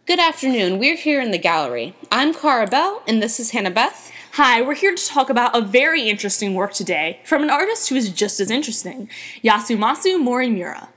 Good afternoon. We're here in the gallery. I'm Cara Bell, and this is Hannah Beth. Hi, we're here to talk about a very interesting work today from an artist who is just as interesting, Yasumasa Morimura.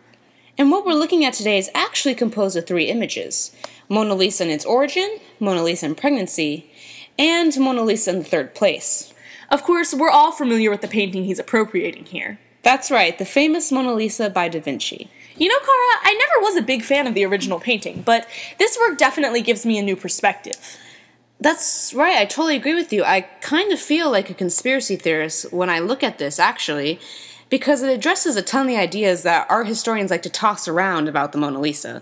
And what we're looking at today is actually composed of 3 images: Mona Lisa in its origin, Mona Lisa in pregnancy, and Mona Lisa in the third place. Of course, we're all familiar with the painting he's appropriating here. That's right, the famous Mona Lisa by Da Vinci. You know, Cara, I never was a big fan of the original painting, but this work definitely gives me a new perspective. That's right, I totally agree with you. I kind of feel like a conspiracy theorist when I look at this, actually, because it addresses a ton of the ideas that art historians like to toss around about the Mona Lisa.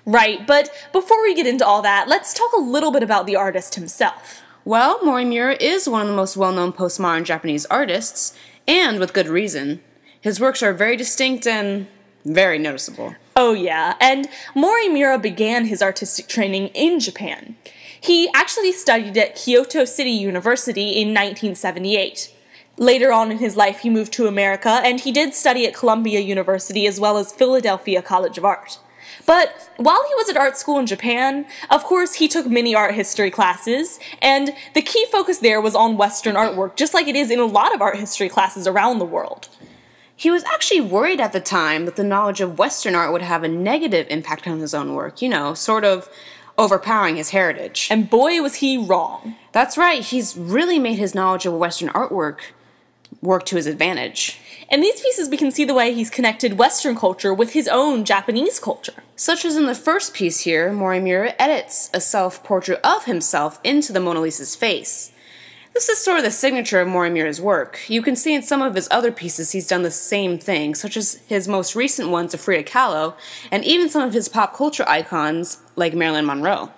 Right, but before we get into all that, let's talk a little bit about the artist himself. Well, Morimura is one of the most well-known postmodern Japanese artists, and with good reason. His works are very distinct and very noticeable. Oh yeah, and Morimura began his artistic training in Japan. He actually studied at Kyoto City University in 1978. Later on in his life, he moved to America, and he did study at Columbia University as well as Philadelphia College of Art. But while he was at art school in Japan, of course, he took many art history classes, and the key focus there was on Western artwork, just like it is in a lot of art history classes around the world. He was actually worried at the time that the knowledge of Western art would have a negative impact on his own work, sort of overpowering his heritage. And boy, was he wrong. That's right, he's really made his knowledge of Western artwork work to his advantage. In these pieces, we can see the way he's connected Western culture with his own Japanese culture. Such as in the first piece here, Morimura edits a self-portrait of himself into the Mona Lisa's face. This is sort of the signature of Morimura's work. You can see in some of his other pieces he's done the same thing, such as his most recent ones of Frida Kahlo, and even some of his pop culture icons like Marilyn Monroe.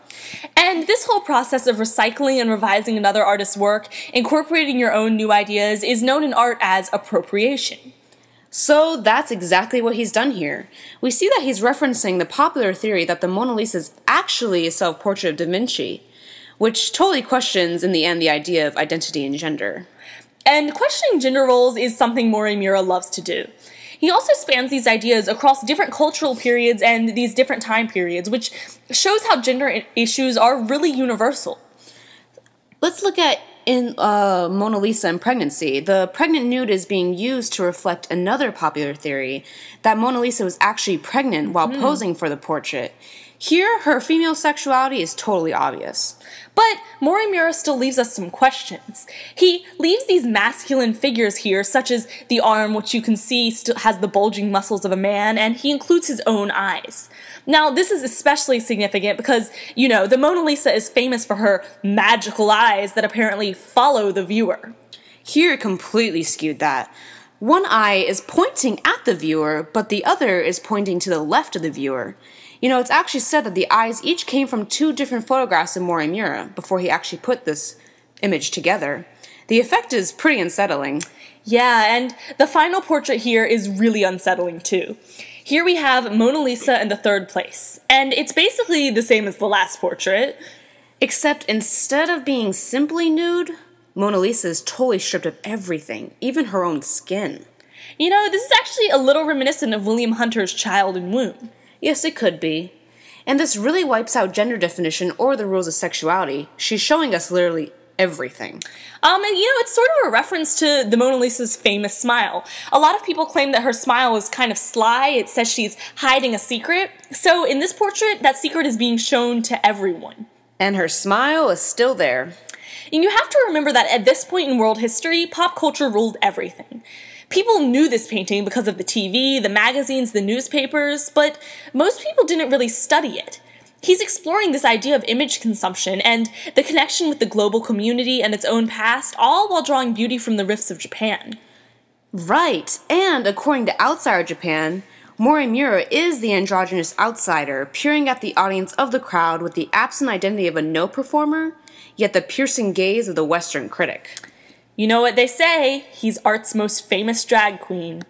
And this whole process of recycling and revising another artist's work, incorporating your own new ideas, is known in art as appropriation. So that's exactly what he's done here. We see that he's referencing the popular theory that the Mona Lisa is actually a self-portrait of Da Vinci, which totally questions, in the end, the idea of identity and gender. And questioning gender roles is something Morimura loves to do. He also spans these ideas across different cultural periods and these different time periods, which shows how gender issues are really universal. Let's look at in Mona Lisa in pregnancy. The pregnant nude is being used to reflect another popular theory, that Mona Lisa was actually pregnant while posing for the portrait. Here, her female sexuality is totally obvious. But Morimura still leaves us some questions. He leaves these masculine figures here, such as the arm, which you can see still has the bulging muscles of a man, and he includes his own eyes. Now, this is especially significant because, the Mona Lisa is famous for her magical eyes that apparently follow the viewer. Here, it completely skewed that. One eye is pointing at the viewer, but the other is pointing to the left of the viewer. It's actually said that the eyes each came from 2 different photographs of Morimura before he actually put this image together. The effect is pretty unsettling. Yeah, and the final portrait here is really unsettling too. Here we have Mona Lisa in the third place, and it's basically the same as the last portrait. Except instead of being simply nude, Mona Lisa is totally stripped of everything, even her own skin. This is actually a little reminiscent of William Hunter's Child in Womb. Yes, it could be. And this really wipes out gender definition or the rules of sexuality. She's showing us literally everything. It's sort of a reference to the Mona Lisa's famous smile. A lot of people claim that her smile is kind of sly. It says she's hiding a secret. So in this portrait, that secret is being shown to everyone. And her smile is still there. And you have to remember that at this point in world history, pop culture ruled everything. People knew this painting because of the TV, the magazines, the newspapers, but most people didn't really study it. He's exploring this idea of image consumption and the connection with the global community and its own past, all while drawing beauty from the rifts of Japan. Right, and according to Outsider Japan, Morimura is the androgynous outsider, peering at the audience of the crowd with the absent identity of a no performer, yet the piercing gaze of the Western critic. You know what they say, he's art's most famous drag queen.